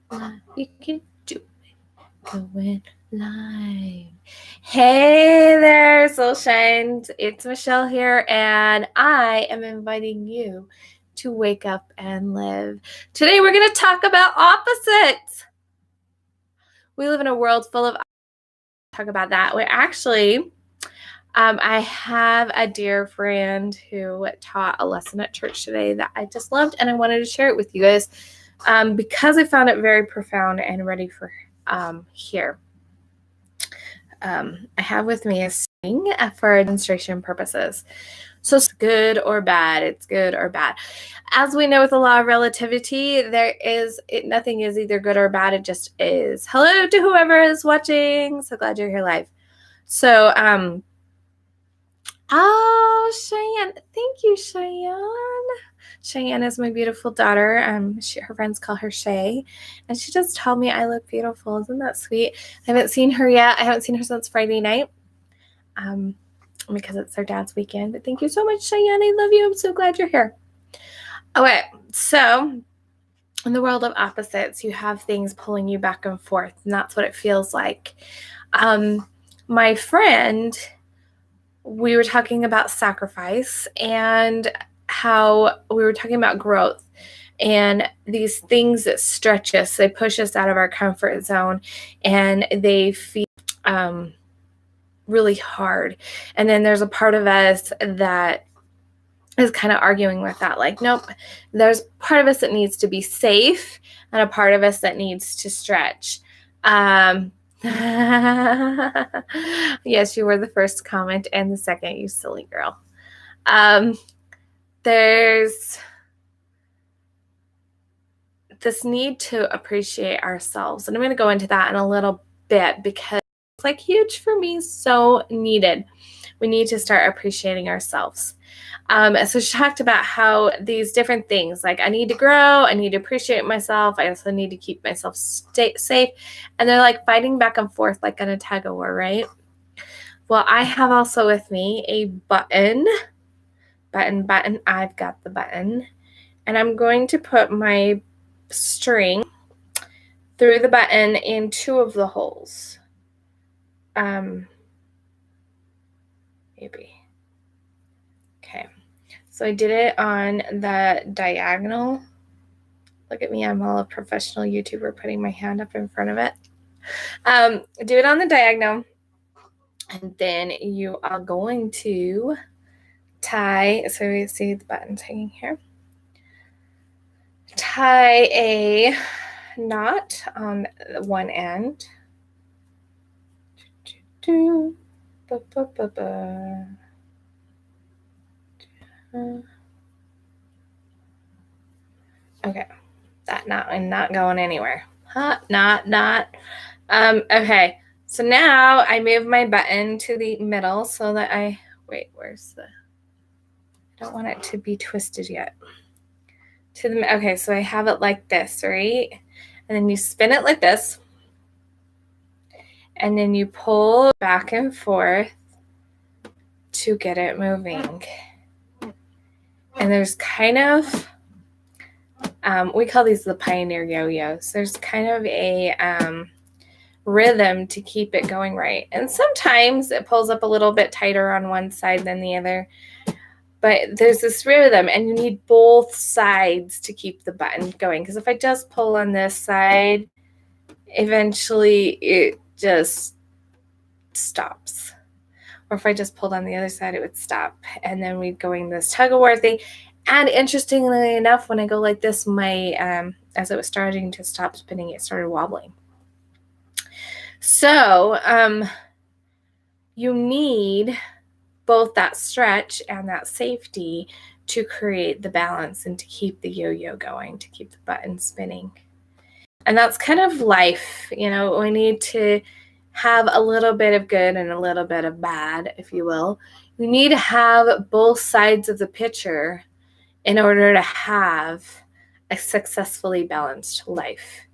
You can do it. Going live. Hey there, Soul Shines. It's Michelle here, and I am inviting you to wake up and live. Today, we're going to talk about opposites. We live in a world full of talk about that. We're actually, I have a dear friend who taught a lesson at church today that I just loved, and I wanted to share it with you guys because I found it very profound and ready for here. I have with me a string for demonstration purposes. So it's good or bad. It's good or bad. As we know with the law of relativity, nothing is either good or bad. It just is. Hello to whoever is watching. So glad you're here live. So, Cheyenne. Thank you, Cheyenne. Cheyenne is my beautiful daughter. Her friends call her Shay, and she just told me I look beautiful. Isn't that sweet? I haven't seen her yet. I haven't seen her since Friday night, because it's their dad's weekend. But thank you so much, Cheyenne. I love you. I'm so glad you're here. Okay, so in the world of opposites, you have things pulling you back and forth, and that's what it feels like. My friend, we were talking about sacrifice and how we were talking about growth and these things that stretch us, they push us out of our comfort zone, and they feel really hard. And then there's a part of us that is kind of arguing with that, like, nope, there's part of us that needs to be safe and a part of us that needs to stretch. Yes, you were the first comment and the second, you silly girl. There's this need to appreciate ourselves, and I'm going to go into that in a little bit because it's like huge for me, so needed. We need to start appreciating ourselves. So she talked about how these different things, like I need to grow, I need to appreciate myself, I also need to keep myself safe, and they're like fighting back and forth like on a tug of war, right? Well, I have also with me a button. I've got the button, and I'm going to put my string through the button in two of the holes. Maybe. Okay. So I did it on the diagonal. Look at me, I'm all a professional YouTuber putting my hand up in front of it. Do it on the diagonal, and then you are going to tie, so you see the buttons hanging here. Tie a knot on one end. Okay, that knot and not going anywhere. Knot. Okay, so now I move my button to the middle so that I don't want it to be twisted yet. Okay, so I have it like this, right? And then you spin it like this, and then you pull back and forth to get it moving. And there's kind of, we call these the pioneer yo-yos. There's kind of a rhythm to keep it going right. And sometimes it pulls up a little bit tighter on one side than the other. But there's this rhythm, and you need both sides to keep the button going. Because if I just pull on this side, eventually it just stops. Or if I just pulled on the other side, it would stop. And then we'd go in this tug-of-war thing. And interestingly enough, when I go like this, my as it was starting to stop spinning, it started wobbling. So you need both that stretch and that safety to create the balance and to keep the yo-yo going, to keep the button spinning. And that's kind of life. You know, we need to have a little bit of good and a little bit of bad, if you will. We need to have both sides of the picture in order to have a successfully balanced life.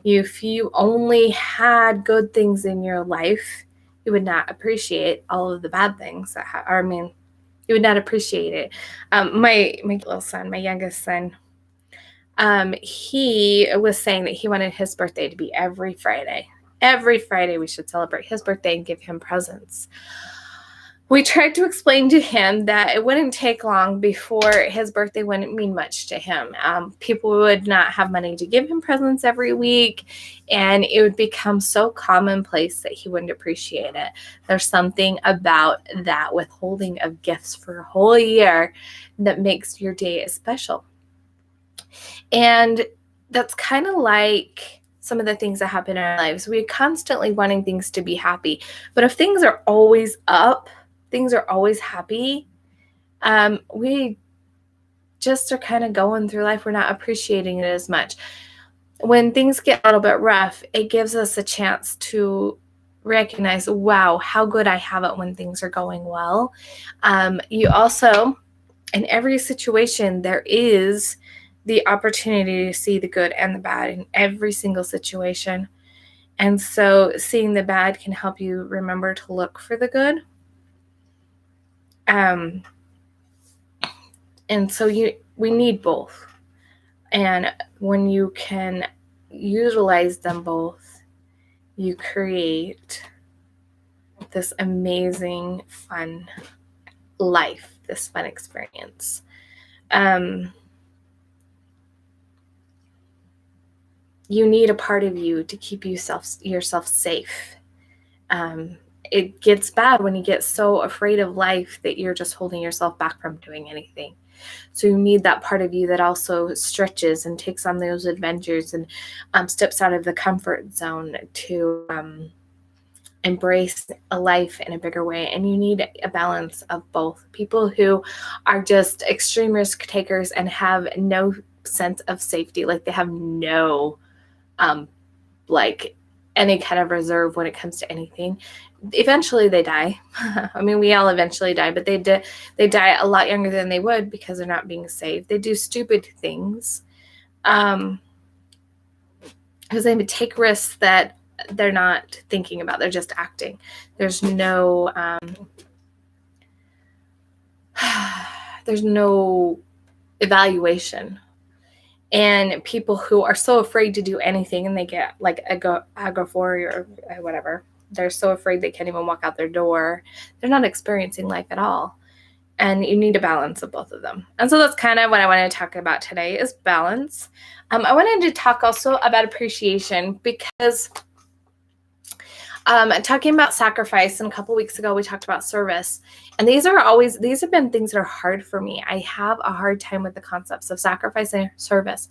If you only had good things in your life, you would not appreciate all of the bad things you would not appreciate it. My little son, my youngest son, he was saying that he wanted his birthday to be every Friday. Every Friday we should celebrate his birthday and give him presents. We tried to explain to him that it wouldn't take long before his birthday wouldn't mean much to him. People would not have money to give him presents every week, and it would become so commonplace that he wouldn't appreciate it. There's something about that withholding of gifts for a whole year that makes your day special. And that's kind of like some of the things that happen in our lives. We're constantly wanting things to be happy, but if things are always up, things are always happy, we just are kind of going through life. We're not appreciating it as much. When things get a little bit rough, it gives us a chance to recognize, wow, how good I have it when things are going well. You also, in every situation, there is the opportunity to see the good and the bad in every single situation. And so seeing the bad can help you remember to look for the good. And so we need both. And when you can utilize them both, you create this amazing, fun life, this fun experience. You need a part of you to keep yourself safe. It gets bad when you get so afraid of life that you're just holding yourself back from doing anything. So you need that part of you that also stretches and takes on those adventures and steps out of the comfort zone to embrace a life in a bigger way. And you need a balance of both. People who are just extreme risk takers and have no sense of safety, like they have no like any kind of reserve when it comes to anything, eventually they die. I mean, we all eventually die, but they die a lot younger than they would because they're not being saved. They do stupid things because they would take risks that they're not thinking about. They're just acting. There's no evaluation. And people who are so afraid to do anything, and they get like agoraphobia or whatever, they're so afraid they can't even walk out their door. They're not experiencing life at all. And you need a balance of both of them. And so that's kind of what I want to talk about today is balance. I wanted to talk also about appreciation because talking about sacrifice, and a couple weeks ago we talked about service, and these have been things that are hard for me. I have a hard time with the concepts of sacrifice and service.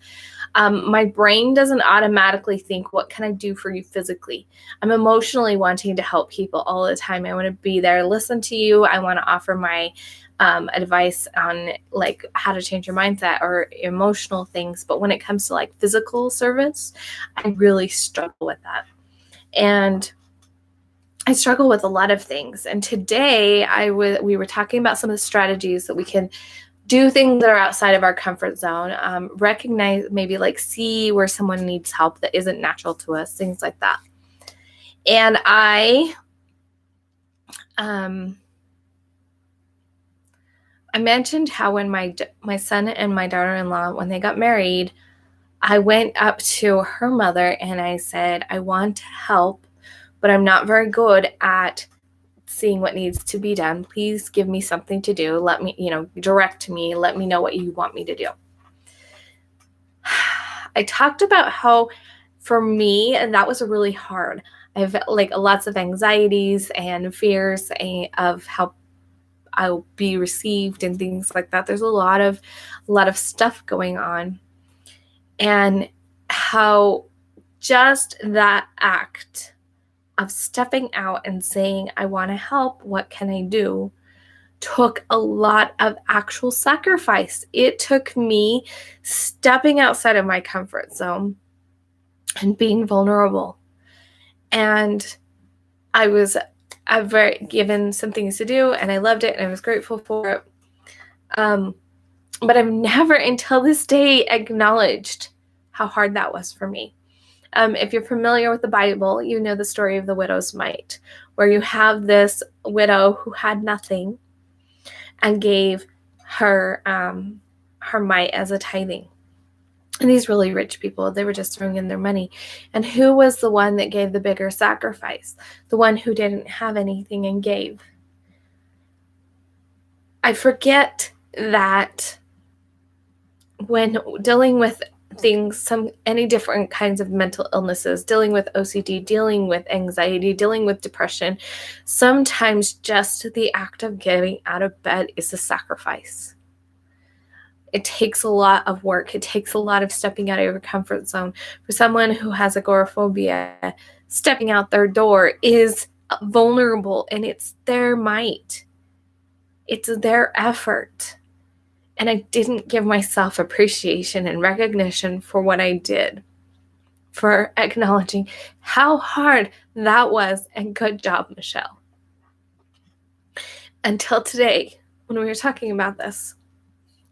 My brain doesn't automatically think, what can I do for you physically? I'm emotionally wanting to help people all the time. I want to be there, listen to you. I want to offer my advice on like how to change your mindset or emotional things. But when it comes to like physical service, I really struggle with that. And I struggle with a lot of things. And today we were talking about some of the strategies that we can do, things that are outside of our comfort zone, recognize, maybe like see where someone needs help that isn't natural to us, things like that. And I mentioned how when my son and my daughter-in-law, when they got married, I went up to her mother and I said, I want to help, but I'm not very good at seeing what needs to be done. Please give me something to do. Let me, direct me. Let me know what you want me to do. I talked about how for me, and that was really hard. I have like lots of anxieties and fears of how I'll be received and things like that. There's a lot of stuff going on, and how just that act of stepping out and saying, I want to help, what can I do, took a lot of actual sacrifice. It took me stepping outside of my comfort zone and being vulnerable. And I was given some things to do, and I loved it, and I was grateful for it. But I've never until this day acknowledged how hard that was for me. If you're familiar with the Bible, you know the story of the widow's mite, where you have this widow who had nothing and gave her mite as a tithing. And these really rich people, they were just throwing in their money. And who was the one that gave the bigger sacrifice? The one who didn't have anything and gave. I forget that when dealing with things, any different kinds of mental illnesses, dealing with OCD, dealing with anxiety, dealing with depression, sometimes just the act of getting out of bed is a sacrifice. It takes a lot of work. It takes a lot of stepping out of your comfort zone. For someone who has agoraphobia, stepping out their door is vulnerable, and it's their might. It's their effort. And I didn't give myself appreciation and recognition for what I did, for acknowledging how hard that was, and good job, Michelle. Until today, when we were talking about this.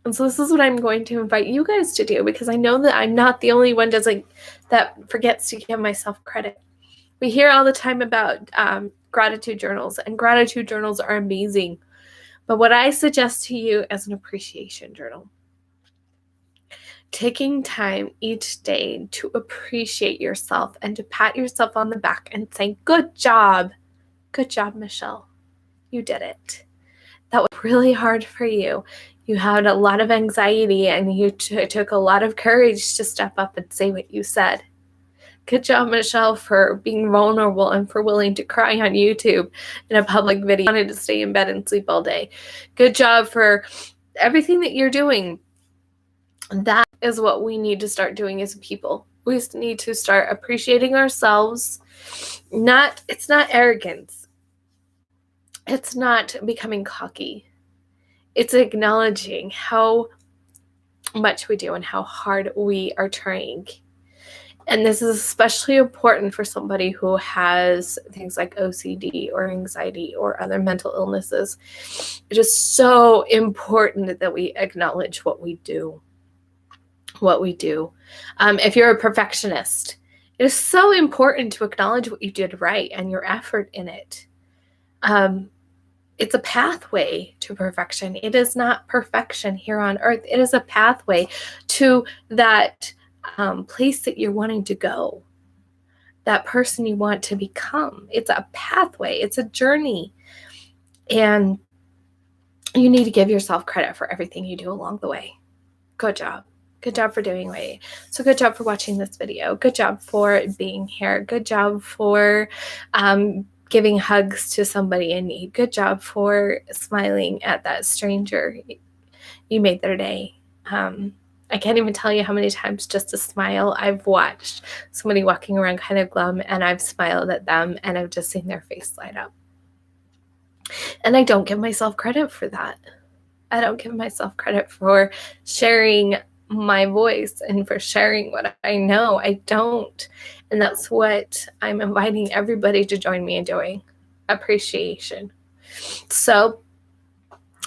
And so this is what I'm going to invite you guys to do, because I know that I'm not the only one that forgets to give myself credit. We hear all the time about gratitude journals, and gratitude journals are amazing. But what I suggest to you is an appreciation journal. Taking time each day to appreciate yourself and to pat yourself on the back and say, good job, Michelle. You did it. That was really hard for you. You had a lot of anxiety, and you took a lot of courage to step up and say what you said. Good job, Michelle, for being vulnerable and for willing to cry on YouTube in a public video. You wanted to stay in bed and sleep all day. Good job for everything that you're doing. That is what we need to start doing as people. We need to start appreciating ourselves. It's not arrogance. It's not becoming cocky. It's acknowledging how much we do and how hard we are trying. And this is especially important for somebody who has things like OCD or anxiety or other mental illnesses. It is so important that we acknowledge what we do. If you're a perfectionist, it is so important to acknowledge what you did right and your effort in it. It's a pathway to perfection. It is not perfection here on earth. It is a pathway to that place that you're wanting to go, that person you want to become. It's a pathway. It's a journey. And you need to give yourself credit for everything you do along the way. Good job. Good job for doing it. So good job for watching this video. Good job for being here. Good job for giving hugs to somebody in need. Good job for smiling at that stranger. You made their day. I can't even tell you how many times just a smile I've watched somebody walking around kind of glum, and I've smiled at them and I've just seen their face light up. And I don't give myself credit for that. I don't give myself credit for sharing my voice and for sharing what I know. I don't. And that's what I'm inviting everybody to join me in doing. Appreciation. So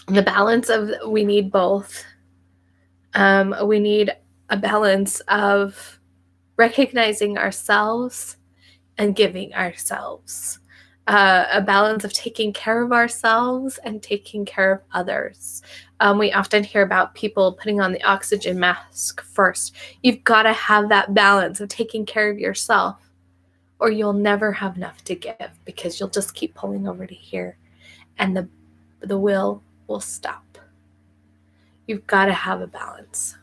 the balance of, we need both. We need a balance of recognizing ourselves and giving ourselves. A balance of taking care of ourselves and taking care of others. We often hear about people putting on the oxygen mask first. You've got to have that balance of taking care of yourself, or you'll never have enough to give, because you'll just keep pulling over to here and the will stop. You've got to have a balance.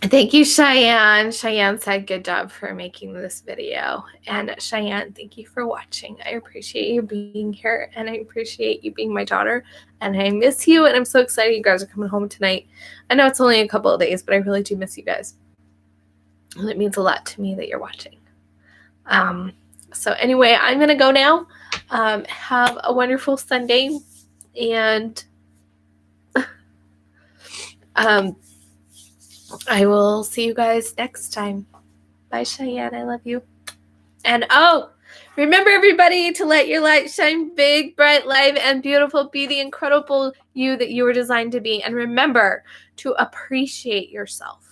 Thank you, Cheyenne. Cheyenne said, good job for making this video. And Cheyenne, thank you for watching. I appreciate you being here, and I appreciate you being my daughter, and I miss you, and I'm so excited you guys are coming home tonight. I know it's only a couple of days, but I really do miss you guys. And it means a lot to me that you're watching. So anyway, I'm going to go now. Have a wonderful Sunday, and I will see you guys next time. Bye, Cheyenne. I love you. And remember, everybody, to let your light shine big, bright, live, and beautiful. Be the incredible you that you were designed to be. And remember to appreciate yourself.